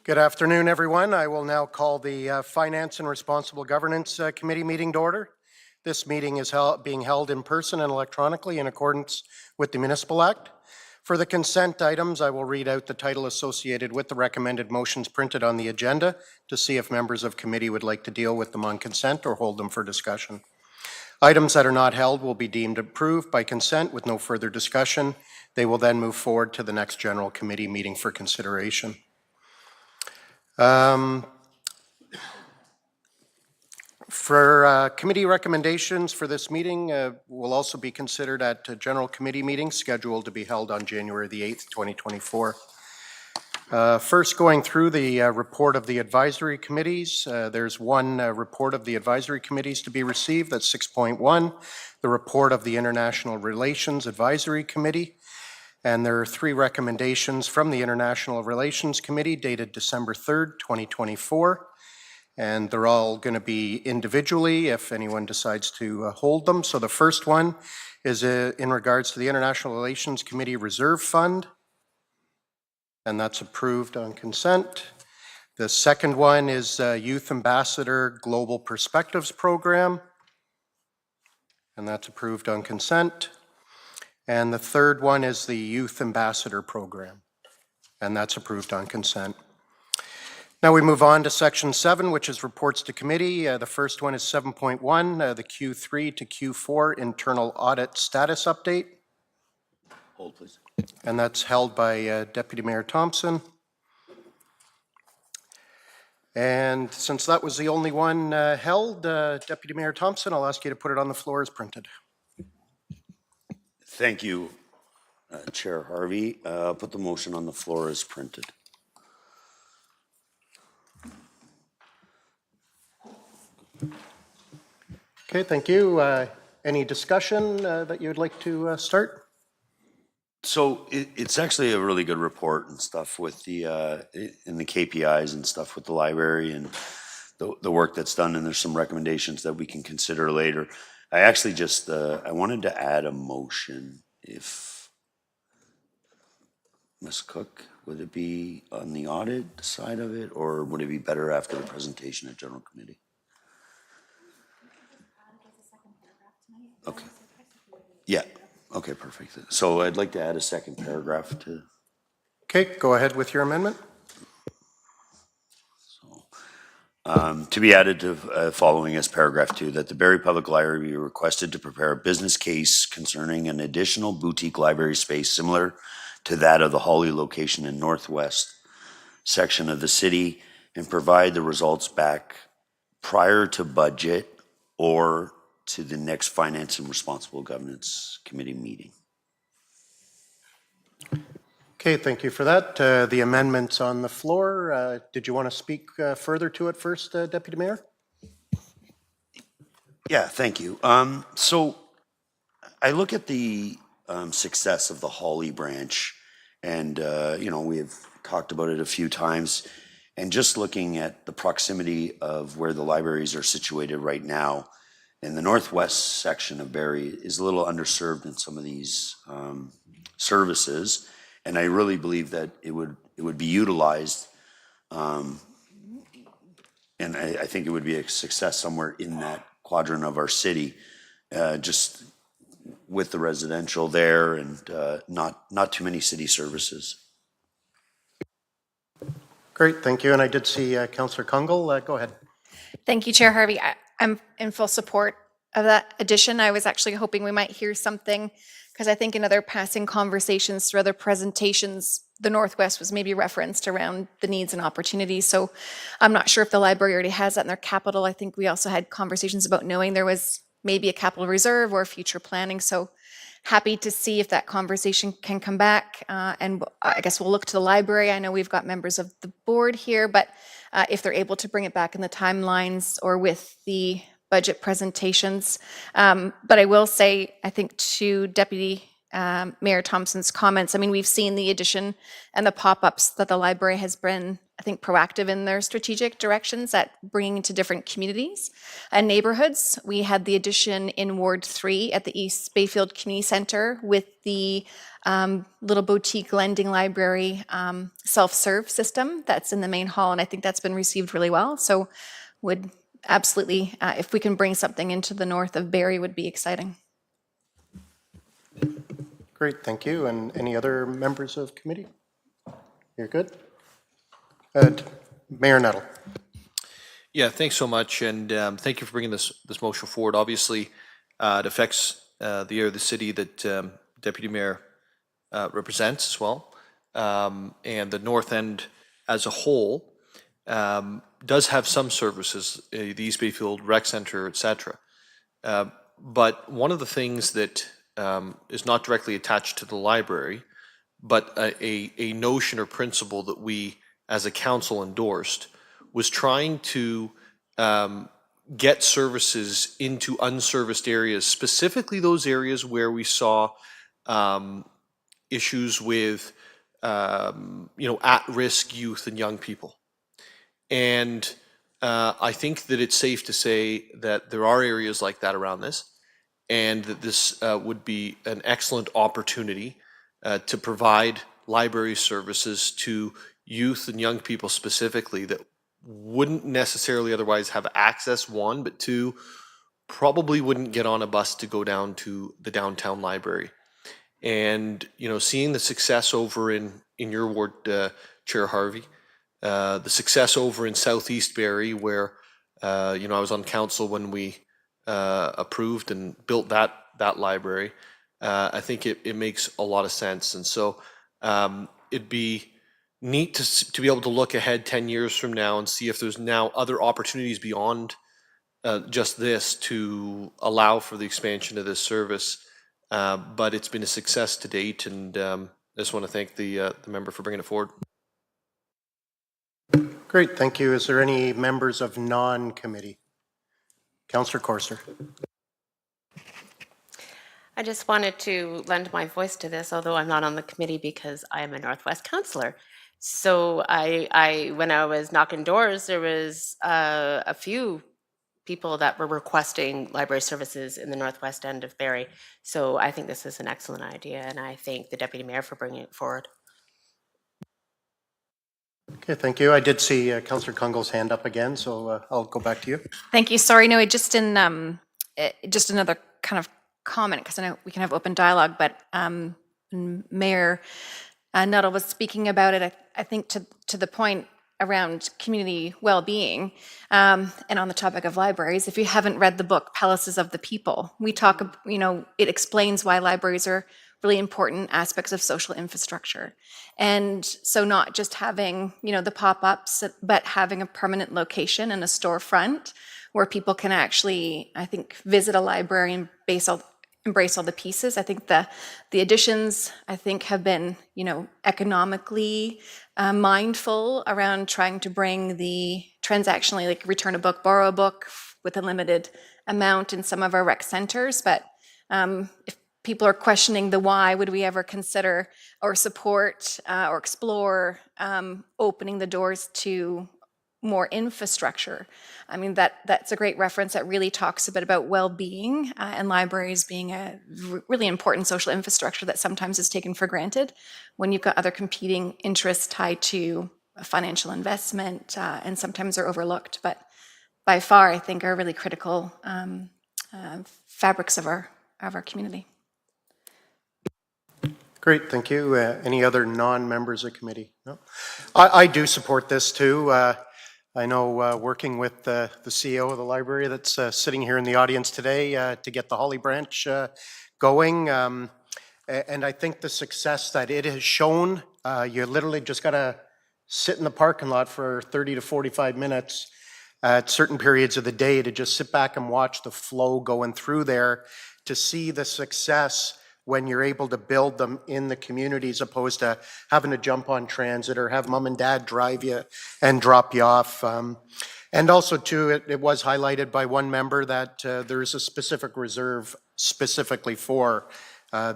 Good afternoon, everyone. I will now call the Finance and Responsible Governance Committee meeting to order. This meeting is being held in person and electronically in accordance with the Municipal Act. For the consent items, I will read out the title associated with the recommended motions printed on the agenda to see if members of committee would like to deal with them on consent or hold them for discussion. Items that are not held will be deemed approved by consent with no further discussion. They will then move forward to the next general committee meeting for consideration. For committee recommendations for this meeting will also be considered at general committee meetings scheduled to be held on January the 8th, 2024. First, going through the report of the advisory committees, there's one report of the advisory committees to be received. That's 6.1, the report of the International Relations Advisory Committee. And there are 3 recommendations from the International Relations Committee dated December 3rd, 2024. And they're all going to be individually if anyone decides to hold them. So the first one is in regards to the International Relations Committee Reserve Fund. And that's approved on consent. The second one is Youth Ambassador Global Perspectives Program. And that's approved on consent. And the third one is the Youth Ambassador Program, and that's approved on consent. Now we move on to Section 7, which is reports to committee. The first one is 7.1, the Q3 to Q4 Internal Audit Status Update. Hold, please. And that's held by Deputy Mayor Thompson. And since that was the only one held, Deputy Mayor Thompson, I'll ask you to put it on the floor as printed. Thank you, Chair Harvey. I'll put the motion on the floor as printed. Okay, thank you. Any discussion that you would like to start? So it's actually a really good report and stuff with the in the KPIs and stuff with the library and the work that's done, and there's some recommendations that we can consider later. I actually just, I wanted to add a motion if, Ms. Cook, would it be on the audit side of it, or would it be better after the presentation at General Committee? Okay. Yeah, okay, perfect. So I'd like to add a second paragraph to. Okay, go ahead with your amendment. To be added to following as paragraph 2, that the Barrie Public Library be requested to prepare a business case concerning an additional boutique library space similar to that of the Hawley location in northwest section of the city, and provide the results back prior to budget or to the next Finance and Responsible Governance Committee meeting. Okay, thank you for that. The amendment's on the floor. Did you want to speak further to it first, Deputy Mayor? Yeah, thank you. So I look at the success of the Hawley branch, and you know, we have talked about it a few times, and just looking at the proximity of where the libraries are situated right now, in the northwest section of Barrie is a little underserved in some of these services. And I really believe that it would be utilized, and I think it would be a success somewhere in that quadrant of our city, just with the residential there and not too many city services. Great, thank you. And I did see Councillor Kungle. Go ahead. Thank you, Chair Harvey. I'm in full support of that addition. I was actually hoping we might hear something, because I think in other passing conversations through other presentations, the Northwest was maybe referenced around the needs and opportunities. So I'm not sure if the library already has that in their capital. I think we also had conversations about knowing there was maybe a capital reserve or future planning. So happy to see if that conversation can come back. And I guess we'll look to the library. I know we've got members of the board here, but if they're able to bring it back in the timelines or with the budget presentations. But I will say, I think to Deputy Mayor Thompson's comments, I mean, we've seen the addition and the pop-ups that the library has been, I think, proactive in their strategic directions at bringing to different communities and neighborhoods. We had the addition in Ward 3 at the East Bayfield Community Centre with the little boutique lending library self-serve system that's in the main hall, and I think that's been received really well. So would absolutely, if we can bring something into the north of Barrie, would be exciting. Great, thank you. And any other members of committee? You're good? Mayor Nettle. Yeah, thanks so much, and thank you for bringing this motion forward. Obviously, it affects the area of the city that Deputy Mayor represents as well, and the North End as a whole does have some services, the East Bayfield Rec Center, etc. But one of the things that is not directly attached to the library, but a notion or principle that we as a council endorsed, was trying to get services into unserviced areas, specifically those areas where we saw issues with at-risk youth and young people. And I think that it's safe to say that there are areas like that around this, and that this would be an excellent opportunity to provide library services to youth and young people specifically that wouldn't necessarily otherwise have access, one, but two, probably wouldn't get on a bus to go down to the downtown library. And, seeing the success over in your ward, Chair Harvey, the success over in Southeast Barrie, where, I was on council when we approved and built that library, I think it makes a lot of sense. And so it'd be neat to be able to look ahead 10 years from now and see if there's now other opportunities beyond just this to allow for the expansion of this service. But it's been a success to date, and I just want to thank the member for bringing it forward. Great, thank you. Is there any members of non-committee? Councillor Corser. I just wanted to lend my voice to this, although I'm not on the committee because I am a Northwest councillor. So I when I was knocking doors, there was a few people that were requesting library services in the northwest end of Barrie. So I think this is an excellent idea, and I thank the Deputy Mayor for bringing it forward. Okay, thank you. I did see Councillor Kungle's hand up again, so I'll go back to you. Thank you. Sorry, no, just another kind of comment, because I know we can have open dialogue, but Mayor Nuttall was speaking about it, I think to the point around community well-being, and on the topic of libraries. If you haven't read the book Palaces of the People, we talk, it explains why libraries are really important aspects of social infrastructure. And so not just having, the pop-ups, but having a permanent location and a storefront where people can actually, I think, visit a library and embrace all the pieces. I think the additions, I think, have been, economically mindful around trying to bring the transactionally, like return a book, borrow a book with a limited amount in some of our rec centers. But if people are questioning the why, would we ever consider or support or explore opening the doors to more infrastructure? I mean, that's a great reference that really talks a bit about well-being and libraries being a really important social infrastructure that sometimes is taken for granted when you've got other competing interests tied to financial investment and sometimes are overlooked, but by far I think are really critical fabrics of our community. Great, thank you. Any other non-members of committee? No? I do support this too. I know working with the CEO of the library that's sitting here in the audience today to get the Holly Branch going. And I think the success that it has shown, you literally just got to sit in the parking lot for 30 to 45 minutes at certain periods of the day to just sit back and watch the flow going through there to see the success when you're able to build them in the community as opposed to having to jump on transit or have mom and dad drive you and drop you off. And also too, it was highlighted by one member that there is a specific reserve specifically for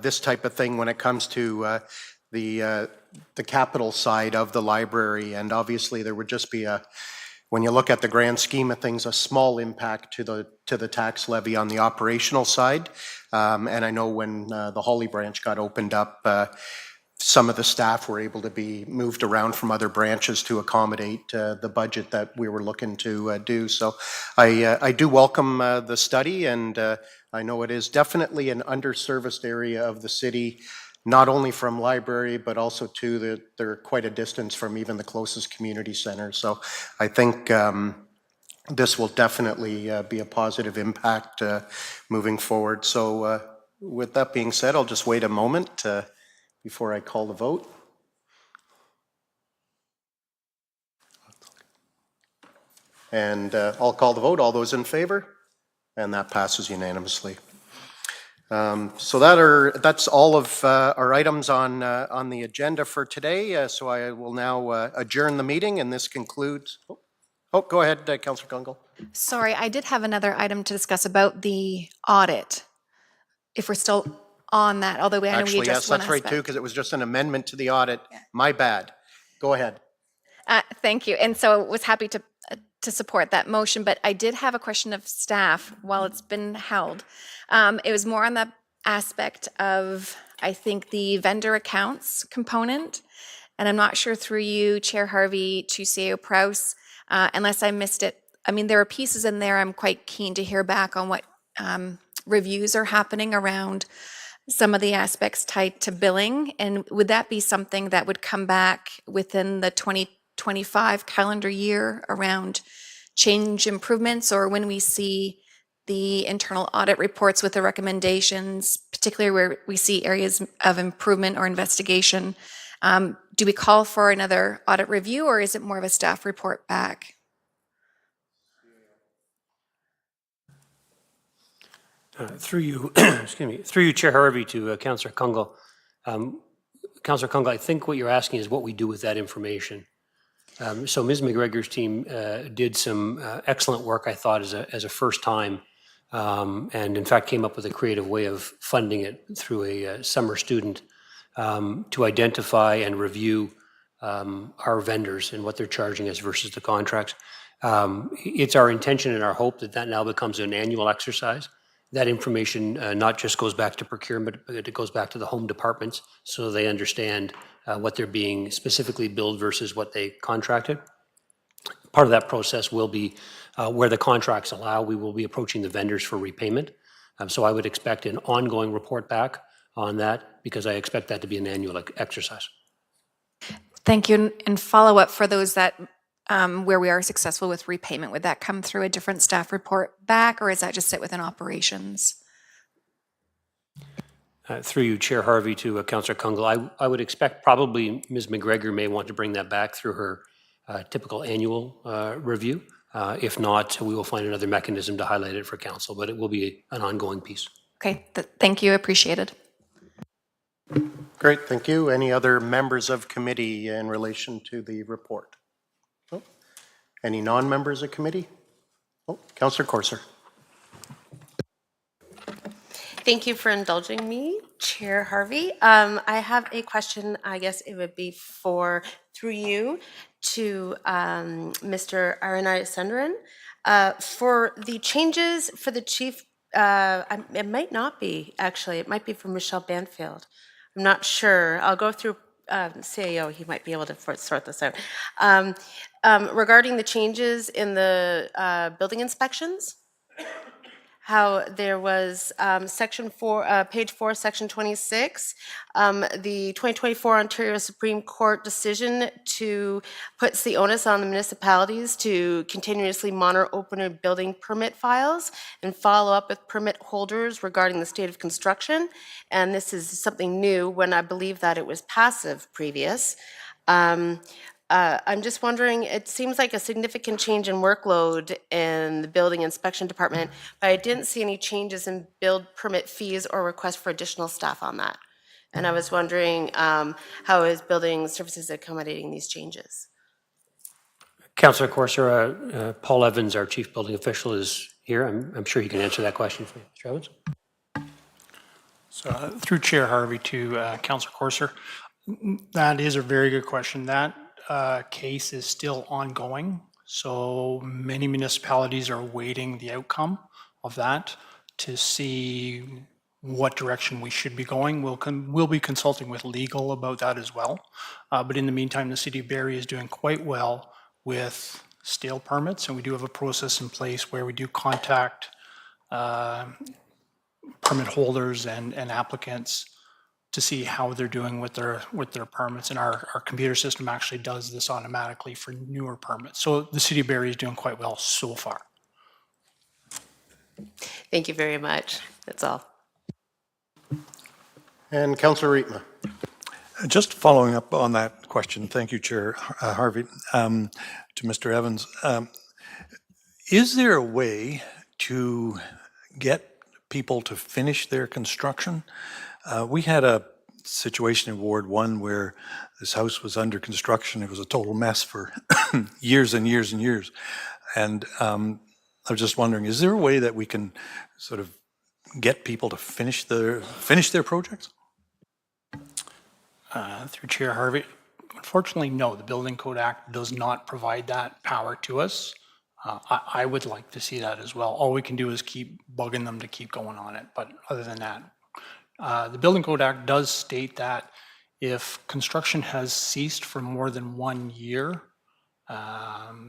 this type of thing when it comes to the capital side of the library. And obviously there would just be a when you look at the grand scheme of things, a small impact to the tax levy on the operational side. And I know when the Holly branch got opened up, some of the staff were able to be moved around from other branches to accommodate the budget that we were looking to do. So I do welcome the study, and I know it is definitely an underserviced area of the city, not only from library, but also too that they're quite a distance from even the closest community center. So I think this will definitely be a positive impact moving forward. So with that being said, I'll just wait a moment before I call the vote. And I'll call the vote. All those in favor? And that passes unanimously. So that's all of our items on the agenda for today. So I will now adjourn the meeting, and this concludes. Oh, go ahead, Councillor Kunkel. Sorry, I did have another item to discuss about the audit, if we're still on that, although I know we Actually, addressed yes, one that's right too, aspect. because it was just an amendment to the audit. My bad. Go ahead. Thank you. And so was happy to support that motion, but I did have a question of staff while it's been held. It was more on the aspect of, I think, the vendor accounts component. And I'm not sure through you, Chair Harvey, to CEO Prowse, unless I missed it. I mean, there are pieces in there I'm quite keen to hear back on what reviews are happening around some of the aspects tied to billing. And would that be something that would come back within the 2025 calendar year around change improvements, or when we see the internal audit reports with the recommendations, particularly where we see areas of improvement or investigation, do we call for another audit review, or is it more of a staff report back? Through you, excuse me, through you, Chair Harvey, to Councillor Kungle. Councillor Kungle, I think what you're asking is what we do with that information. So Ms. McGregor's team did some excellent work, I thought, as a first time, and in fact came up with a creative way of funding it through a summer student to identify and review our vendors and what they're charging us versus the contracts. It's our intention and our hope that that now becomes an annual exercise. That information not just goes back to procurement, but it goes back to the home departments so they understand what they're being specifically billed versus what they contracted. Part of that process will be where the contracts allow, we will be approaching the vendors for repayment. So I would expect an ongoing report back on that, because I expect that to be an annual exercise. Thank you. And follow up for those that where we are successful with repayment, would that come through a different staff report back, or is that just sit within operations? Through you, Chair Harvey, to Councillor Kungle, I would expect probably Ms. McGregor may want to bring that back through her typical annual review. If not, we will find another mechanism to highlight it for council, but it will be an ongoing piece. Okay, thank you, appreciated. Great, thank you. Any other members of committee in relation to the report? Oh. Any non-members of committee? Oh, Councillor Corser. Thank you for indulging me, Chair Harvey. I have a question. I guess it would be through you to Mr. Aranai Sundran. For the changes for the chief, it might not be, actually. It might be from Michelle Banfield. I'm not sure. I'll go through CAO. He might be able to sort this out. Regarding the changes in the building inspections, how there was section 4, page 4, section 26, the 2024 Ontario Supreme Court decision puts the onus on the municipalities to continuously monitor open building permit files and follow up with permit holders regarding the state of construction. And this is something new when I believe that it was passive previous. I'm just wondering, it seems like a significant change in workload in the building inspection department, but I didn't see any changes in build permit fees or requests for additional staff on that. And I was wondering how is building services accommodating these changes? Councillor Corser, Paul Evans, our chief building official, is here. I'm sure he can answer that question for you. Mr. Evans? So through Chair Harvey to Councillor Corser, that is a very good question. That case is still ongoing. So many municipalities are awaiting the outcome of that to see what direction we should be going. We'll be consulting with legal about that as well. But in the meantime, the City of Barrie is doing quite well with stale permits, and we do have a process in place where we do contact permit holders and applicants to see how they're doing with their permits. And our computer system actually does this automatically for newer permits. So the City of Barrie is doing quite well so far. Thank you very much. That's all. And Councillor Rietma. Just following up on that question, thank you, Chair Harvey, to Mr. Evans. Is there a way to get people to finish their construction? We had a situation in Ward 1 where this house was under construction. It was a total mess for years and years and years. And I was just wondering, is there a way that we can sort of get people to finish their projects? Through Chair Harvey, unfortunately, no, the Building Code Act does not provide that power to us. I would like to see that as well. All we can do is keep bugging them to keep going on it. But other than that, the Building Code Act does state that if construction has ceased for more than 1 year,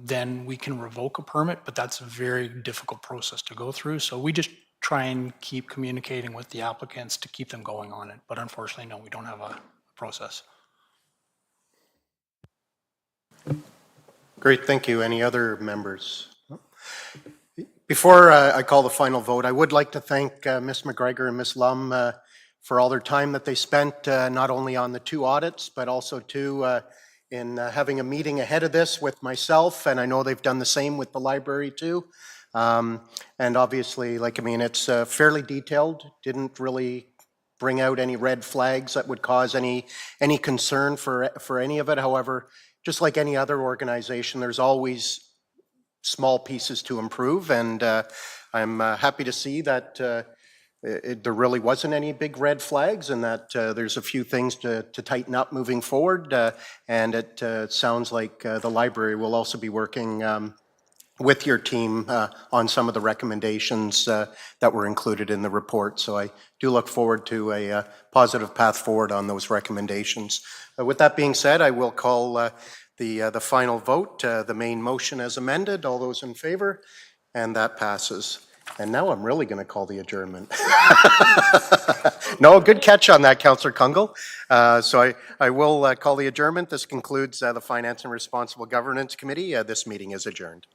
then we can revoke a permit, but that's a very difficult process to go through. So we just try and keep communicating with the applicants to keep them going on it. But unfortunately, no, we don't have a process. Great, thank you. Any other members? Before I call the final vote, I would like to thank Ms. McGregor and Ms. Lum for all their time that they spent not only on the 2 audits, but also in having a meeting ahead of this with myself, and I know they've done the same with the library too. And obviously, it's fairly detailed, didn't really bring out any red flags that would cause any concern for any of it. However, just like any other organization, there's always small pieces to improve, and I'm happy to see that there really wasn't any big red flags, and that there's a few things to tighten up moving forward, and it sounds like the library will also be working with your team on some of the recommendations that were included in the report. So I do look forward to a positive path forward on those recommendations. With that being said, I will call the final vote, the main motion as amended. All those in favor? And that passes. And now I'm really going to call the adjournment. No, good catch on that, Councillor Kungle. So I will call the adjournment. This concludes the Finance and Responsible Governance Committee. This meeting is adjourned.